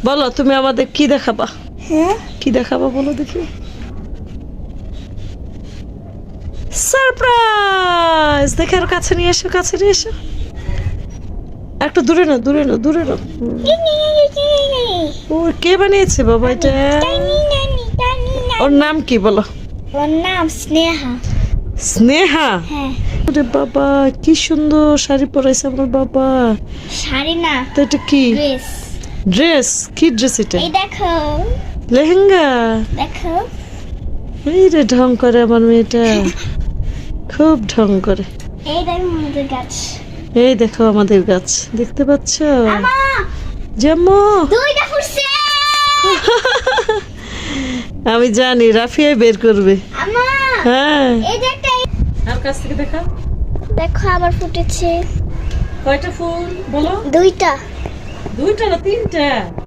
বলো তুমি আমাদের কি দেখাবা? হ্যাঁ কি দেখাবা বলো দেখি। সারপ্রাইজ! দেখে আর কাছে নিয়ে এসো, কাছে নিয়ে এসো। একটু দূরে না, দূরে না, দূরে না। ও কে বানিয়েছে বাবা এটা? ওর নাম কি বলো? ওর নাম স্নেহা। স্নেহা? হ্যাঁ। ওরে বাবা কি সুন্দর শাড়ি পরাইছে আমার বাবা। শাড়ি না, তো এটা কি ড্রেস। ড্রেস? কি ড্রেস এটা? এই দেখো, লেহেঙ্গা? দেখো। এই রে ঢং করে আমার মেয়েটা, খুব ঢং করে। এই দেখো আমাদের গাছ। এই দেখো আমাদের গাছ, দেখতে পাচ্ছ? আমা, জাম্মু দুইটা ফুটছে। আমি জানি রাফিয়া বের করবে। আমা, হ্যাঁ, এই যে একটা, আর কাছ থেকে দেখা। দেখো আবার ফুটেছে। কয়টা ফুল বলো? দুইটা। দুইটা না তিনটা?